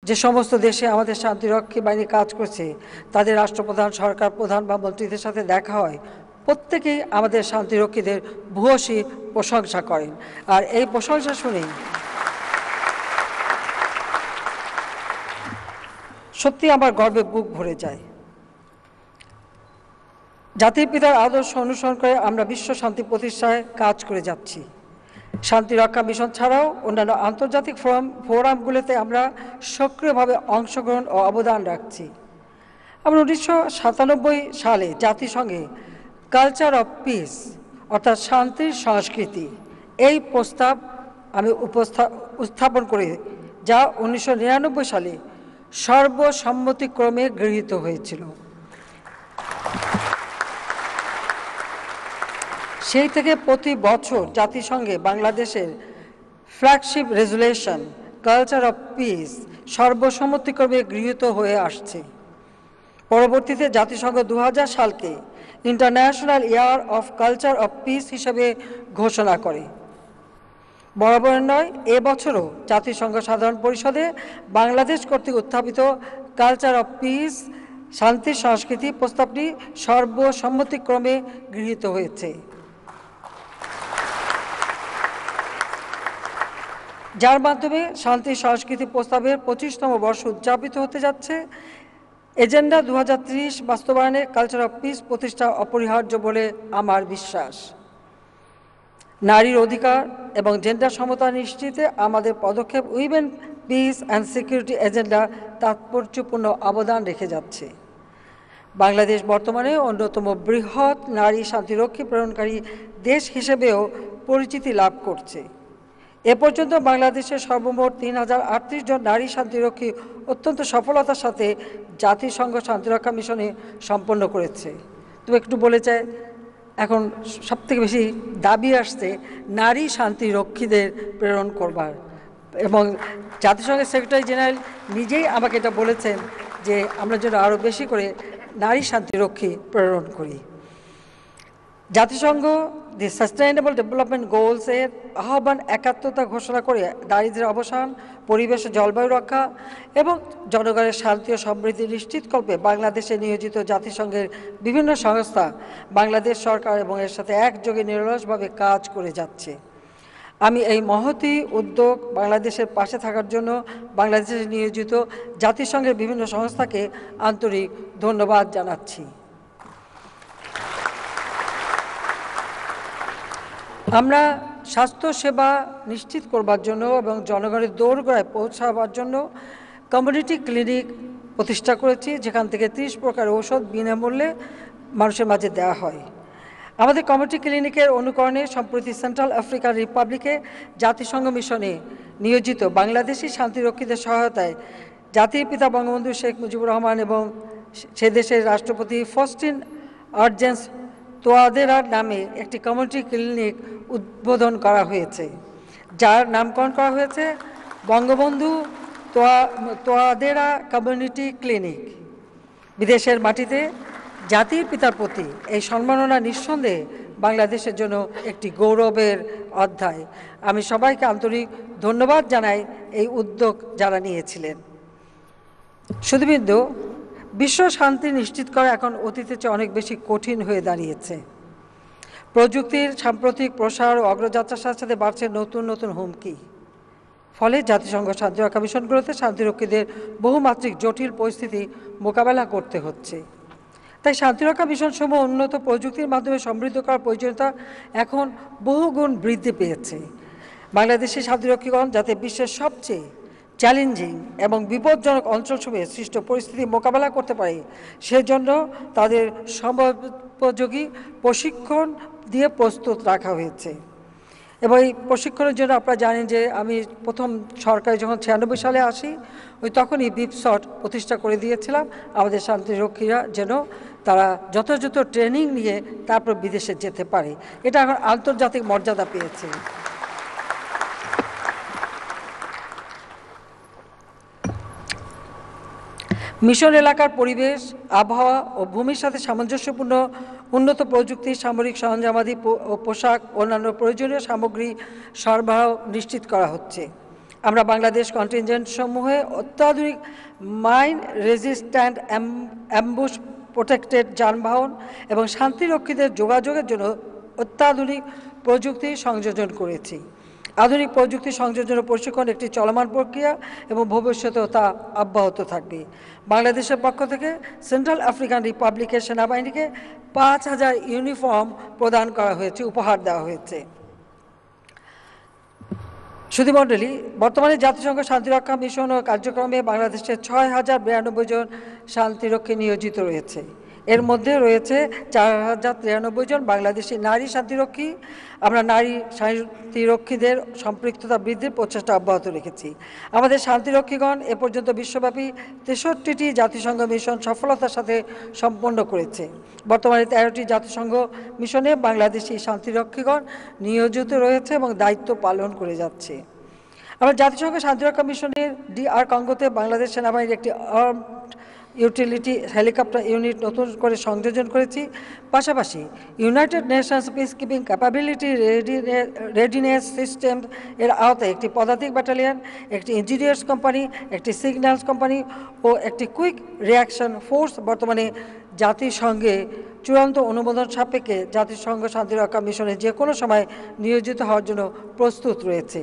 যে সমস্ত দেশে আমাদের শান্তিরক্ষী বাহিনী কাজ করছে তাদের রাষ্ট্রপ্রধান, সরকার প্রধান বা মন্ত্রীদের সাথে দেখা হয়, প্রত্যেকেই আমাদের শান্তিরক্ষীদের ভূয়সী প্রশংসা করেন। আর এই প্রশংসা শুনেই সত্যি আমার গর্বে বুক ভরে যায়। জাতির পিতার আদর্শ অনুসরণ করে আমরা বিশ্ব শান্তি প্রতিষ্ঠায় কাজ করে যাচ্ছি। শান্তিরক্ষা মিশন ছাড়াও অন্যান্য আন্তর্জাতিক ফোরামগুলোতে আমরা সক্রিয়ভাবে অংশগ্রহণ ও অবদান রাখছি। আমরা 1997 সালে জাতিসংঘে কালচার অফ পিস অর্থাৎ শান্তির সংস্কৃতি এই প্রস্তাব আমি উপস্থাপন করি, যা 1999 সালে সর্বসম্মতিক্রমে গৃহীত হয়েছিল। সেই থেকে প্রতি বছর জাতিসংঘে বাংলাদেশের flagship resolution culture of peace সর্বসম্মতিক্রমে গৃহীত হয়ে আসছে। পরবর্তীতে জাতিসংঘ 2000 সালকে international year of culture of peace হিসেবে ঘোষণা করে। বরাবর নয়, এবছরও জাতিসংঘ সাধারণ পরিষদে বাংলাদেশ কর্তৃক উত্থাপিত কালচার অফ পিস শান্তির সংস্কৃতি প্রস্তাবটি সর্বসম্মতিক্রমে গৃহীত হয়েছে, যার মাধ্যমে শান্তি সংস্কৃতি প্রস্তাবের 25তম বর্ষ উদযাপিত হতে যাচ্ছে। এজেন্ডা 2030 বাস্তবায়নে কালচার অফ পিস প্রতিষ্ঠা অপরিহার্য বলে আমার বিশ্বাস। নারীর অধিকার এবং জেন্ডার সমতা নিশ্চিতে আমাদের পদক্ষেপ women peace and security agenda তাৎপর্যপূর্ণ অবদান রেখে যাচ্ছে। বাংলাদেশ বর্তমানে অন্যতম বৃহৎ নারী শান্তিরক্ষী প্রেরণকারী দেশ হিসেবেও পরিচিতি লাভ করছে। এ পর্যন্ত বাংলাদেশের সর্বমোট 3038 জন নারী শান্তিরক্ষী অত্যন্ত সফলতার সাথে জাতিসংঘ শান্তিরক্ষা মিশনে সম্পন্ন করেছে। তুমি একটু বলে চাই, এখন সবথেকে বেশি দাবি আসছে নারী শান্তিরক্ষীদের প্রেরণ করবার, এবং জাতিসংঘের সেক্রেটারি জেনারেল নিজেই আমাকে এটা বলেছেন যে আমরা যেন আরও বেশি করে নারী শান্তিরক্ষী প্রেরণ করি। জাতিসংঘ দি সাস্টেইনেবল ডেভেলপমেন্ট গোলসের আহ্বান একাত্মতা ঘোষণা করে দারিদ্র্যের অবসান, পরিবেশ ও জলবায়ু রক্ষা এবং জনগণের শান্তি ও সমৃদ্ধি নিশ্চিতকল্পে বাংলাদেশে নিয়োজিত জাতিসংঘের বিভিন্ন সংস্থা, বাংলাদেশ সরকার এবং এর সাথে একযোগে নিরলসভাবে কাজ করে যাচ্ছে। আমি এই মহতী উদ্যোগ বাংলাদেশের পাশে থাকার জন্য বাংলাদেশে নিয়োজিত জাতিসংঘের বিভিন্ন সংস্থাকে আন্তরিক ধন্যবাদ জানাচ্ছি। আমরা স্বাস্থ্যসেবা নিশ্চিত করবার জন্য এবং জনগণের দোরগোড়ায় পৌঁছাবার জন্য কমিউনিটি ক্লিনিক প্রতিষ্ঠা করেছি, যেখান থেকে 30 প্রকার ঔষধ বিনামূল্যে মানুষের মাঝে দেওয়া হয়। আমাদের কমিউনিটি ক্লিনিকের অনুকরণে সম্প্রতি সেন্ট্রাল আফ্রিকান রিপাবলিকে জাতিসংঘ মিশনে নিয়োজিত বাংলাদেশি শান্তিরক্ষীদের সহায়তায় জাতির পিতা বঙ্গবন্ধু শেখ মুজিবুর রহমান এবং সে দেশের রাষ্ট্রপতি ফস্টিন আর্জেন্স তোয়াদেরার নামে একটি কমিউনিটি ক্লিনিক উদ্বোধন করা হয়েছে, যার নামকরণ করা হয়েছে বঙ্গবন্ধু তোয়াদেরা কমিউনিটি ক্লিনিক। বিদেশের মাটিতে জাতির পিতার প্রতি এই সম্মাননা নিঃসন্দেহে বাংলাদেশের জন্য একটি গৌরবের অধ্যায়। আমি সবাইকে আন্তরিক ধন্যবাদ জানাই এই উদ্যোগ যারা নিয়েছিলেন। শুধুবৃন্দ, বিশ্ব শান্তি নিশ্চিত করা এখন অতীতের চেয়ে অনেক বেশি কঠিন হয়ে দাঁড়িয়েছে। প্রযুক্তির সাম্প্রতিক প্রসার ও অগ্রযাত্রার সাথে সাথে বাড়ছে নতুন নতুন হুমকি। ফলে জাতিসংঘ শান্তিরক্ষা মিশনগুলোতে শান্তিরক্ষীদের বহুমাত্রিক জটিল পরিস্থিতি মোকাবেলা করতে হচ্ছে। তাই শান্তিরক্ষা মিশনসমূহ উন্নত প্রযুক্তির মাধ্যমে সমৃদ্ধ করার প্রয়োজনীয়তা এখন বহুগুণ বৃদ্ধি পেয়েছে। বাংলাদেশের শান্তিরক্ষীগণ যাতে বিশ্বের সবচেয়ে চ্যালেঞ্জিং এবং বিপজ্জনক অঞ্চলসমূহে সৃষ্ট পরিস্থিতি মোকাবেলা করতে পারে, সেজন্য তাদের সময়োপযোগী প্রশিক্ষণ দিয়ে প্রস্তুত রাখা হয়েছে। এবং এই প্রশিক্ষণের জন্য আপনারা জানেন যে আমি প্রথম সরকারে যখন 96 সালে আসি, তখনই বিপসট প্রতিষ্ঠা করে দিয়েছিলাম আমাদের শান্তিরক্ষীরা যেন তারা যথাযথ ট্রেনিং নিয়ে তারপর বিদেশে যেতে পারে। এটা এখন আন্তর্জাতিক মর্যাদা পেয়েছে। মিশন এলাকার পরিবেশ, আবহাওয়া ও ভূমির সাথে সামঞ্জস্যপূর্ণ উন্নত প্রযুক্তি, সামরিক সরঞ্জামাদি ও পোশাক, অন্যান্য প্রয়োজনীয় সামগ্রী সরবরাহ নিশ্চিত করা হচ্ছে। আমরা বাংলাদেশ কন্টিনজেন্ট সমূহে অত্যাধুনিক মাইন রেজিস্ট্যান্ট অ্যাম্বুশ প্রোটেক্টেড যানবাহন এবং শান্তিরক্ষীদের যোগাযোগের জন্য অত্যাধুনিক প্রযুক্তি সংযোজন করেছি। আধুনিক প্রযুক্তি সংযোজনের প্রশিক্ষণ একটি চলমান প্রক্রিয়া এবং ভবিষ্যতেও তা অব্যাহত থাকবে। বাংলাদেশের পক্ষ থেকে সেন্ট্রাল আফ্রিকান রিপাবলিকের সেনাবাহিনীকে ৫,০০০ ইউনিফর্ম প্রদান করা হয়েছে, উপহার দেওয়া হয়েছে। সুধীমণ্ডলী, বর্তমানে জাতিসংঘ শান্তিরক্ষা মিশন ও কার্যক্রমে বাংলাদেশে ৬,০৯২ জন শান্তিরক্ষী নিয়োজিত রয়েছে। এর মধ্যে রয়েছে ৪,০৯৩ জন বাংলাদেশি নারী শান্তিরক্ষী। আমরা নারী শান্তিরক্ষীদের সম্পৃক্ততা বৃদ্ধির প্রচেষ্টা অব্যাহত রেখেছি। আমাদের শান্তিরক্ষীগণ এ পর্যন্ত বিশ্বব্যাপী ৬৩টি জাতিসংঘ মিশন সফলতার সাথে সম্পন্ন করেছে। বর্তমানে ১৩টি জাতিসংঘ মিশনে বাংলাদেশি শান্তিরক্ষীগণ নিয়োজিত রয়েছে এবং দায়িত্ব পালন করে যাচ্ছে। আমরা জাতিসংঘ শান্তিরক্ষা মিশনের DR কঙ্গোতে বাংলাদেশ সেনাবাহিনীর একটি আর্মড ইউটিলিটি হেলিকপ্টার ইউনিট নতুন করে সংযোজন করেছি। পাশাপাশি United Nations peace keeping capability readiness system এর আওতায় একটি পদাতিক ব্যাটালিয়ন, একটি ইঞ্জিনিয়ার্স কোম্পানি, একটি সিগন্যালস কোম্পানি ও একটি কুইক রিয়াকশন ফোর্স বর্তমানে জাতিসংঘে চূড়ান্ত অনুমোদন সাপেক্ষে জাতিসংঘ শান্তিরক্ষা মিশনে যে কোনো সময় নিয়োজিত হওয়ার জন্য প্রস্তুত রয়েছে।